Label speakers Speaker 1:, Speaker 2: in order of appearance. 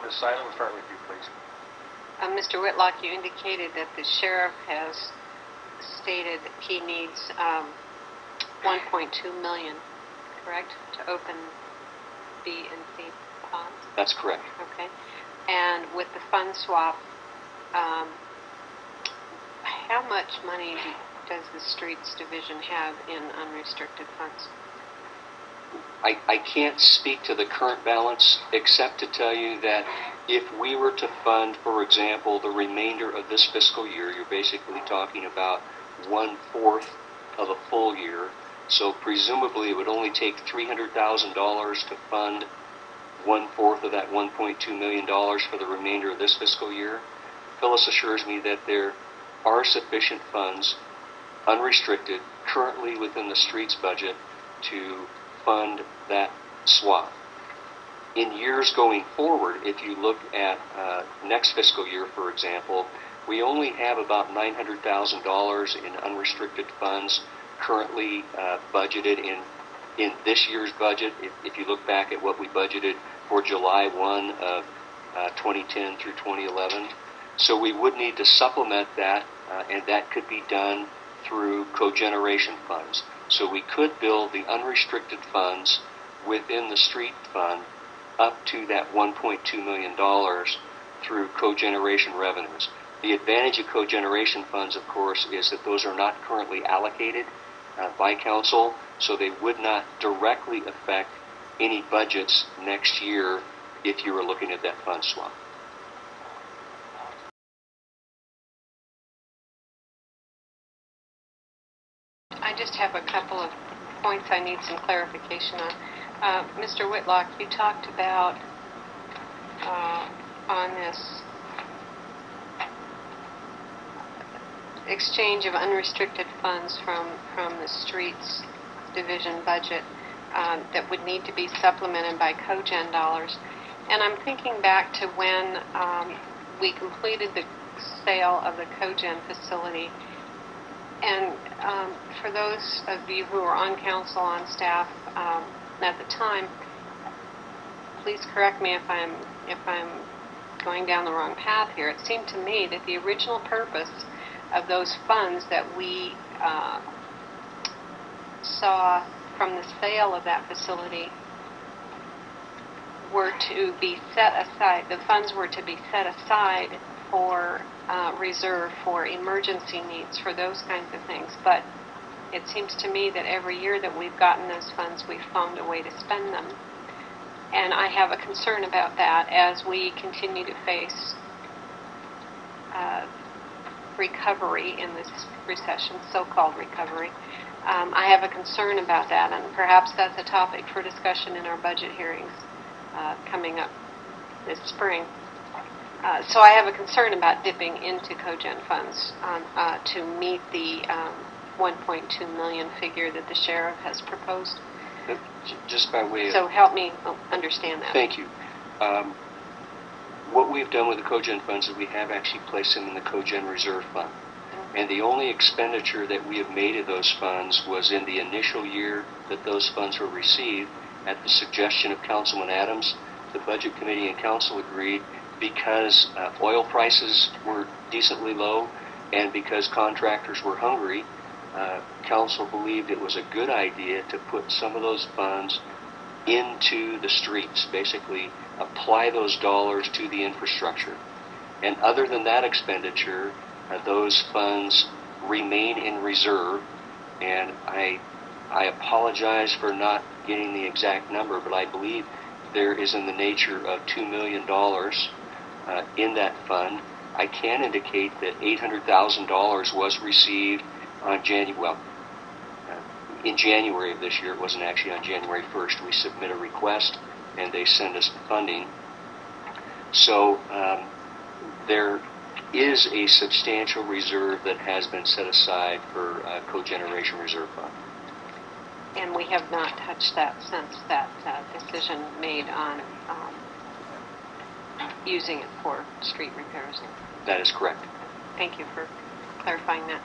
Speaker 1: Ms. Seiler, we'll start with you, please.
Speaker 2: Mr. Whitlock, you indicated that the sheriff has stated that he needs $1.2 million, correct, to open B and C funds?
Speaker 3: That's correct.
Speaker 2: Okay. And with the fund swap, how much money does the Streets Division have in unrestricted funds?
Speaker 3: I can't speak to the current balance except to tell you that if we were to fund, for example, the remainder of this fiscal year, you're basically talking about 1/4 of a full year. So presumably it would only take $300,000 to fund 1/4 of that $1.2 million for the remainder of this fiscal year. Phyllis assures me that there are sufficient funds, unrestricted, currently within the streets budget to fund that swap. In years going forward, if you look at next fiscal year, for example, we only have about $900,000 in unrestricted funds currently budgeted in this year's budget. If you look back at what we budgeted for July 1 of 2010 through 2011. So we would need to supplement that, and that could be done through cogeneration funds. So we could build the unrestricted funds within the street fund up to that $1.2 million through cogeneration revenues. The advantage of cogeneration funds, of course, is that those are not currently allocated by council, so they would not directly affect any budgets next year if you were looking at that fund swap.
Speaker 2: I just have a couple of points I need some clarification on. Mr. Whitlock, you talked about on this exchange of unrestricted funds from the Streets Division budget that would need to be supplemented by cogen dollars. And I'm thinking back to when we completed the sale of the cogen facility. And for those of you who are on council, on staff at the time, please correct me if I'm going down the wrong path here. It seemed to me that the original purpose of those funds that we saw from the sale of that facility were to be set aside. The funds were to be set aside for reserve for emergency needs, for those kinds of things. But it seems to me that every year that we've gotten those funds, we've found a way to spend them. And I have a concern about that as we continue to face recovery in this recession, so-called recovery. I have a concern about that, and perhaps that's a topic for discussion in our budget hearings coming up this spring. So I have a concern about dipping into cogen funds to meet the $1.2 million figure that the sheriff has proposed.
Speaker 3: Just by way of...
Speaker 2: So help me understand that.
Speaker 3: Thank you. What we've done with the cogen funds is we have actually placed them in the cogen reserve fund. And the only expenditure that we have made of those funds was in the initial year that those funds were received. At the suggestion of Councilman Adams, the Budget Committee and Council agreed, because oil prices were decently low and because contractors were hungry, Council believed it was a good idea to put some of those funds into the streets, basically apply those dollars to the infrastructure. And other than that expenditure, those funds remain in reserve, and I apologize for not getting the exact number, but I believe there is in the nature of $2 million in that fund. I can indicate that $800,000 was received on in January of this year. It wasn't actually on January 1st. We submit a request and they send us the funding. So there is a substantial reserve that has been set aside for cogeneration reserve fund.
Speaker 2: And we have not touched that since that decision made on using it for street repairs.
Speaker 3: That is correct.
Speaker 2: Thank you for clarifying that.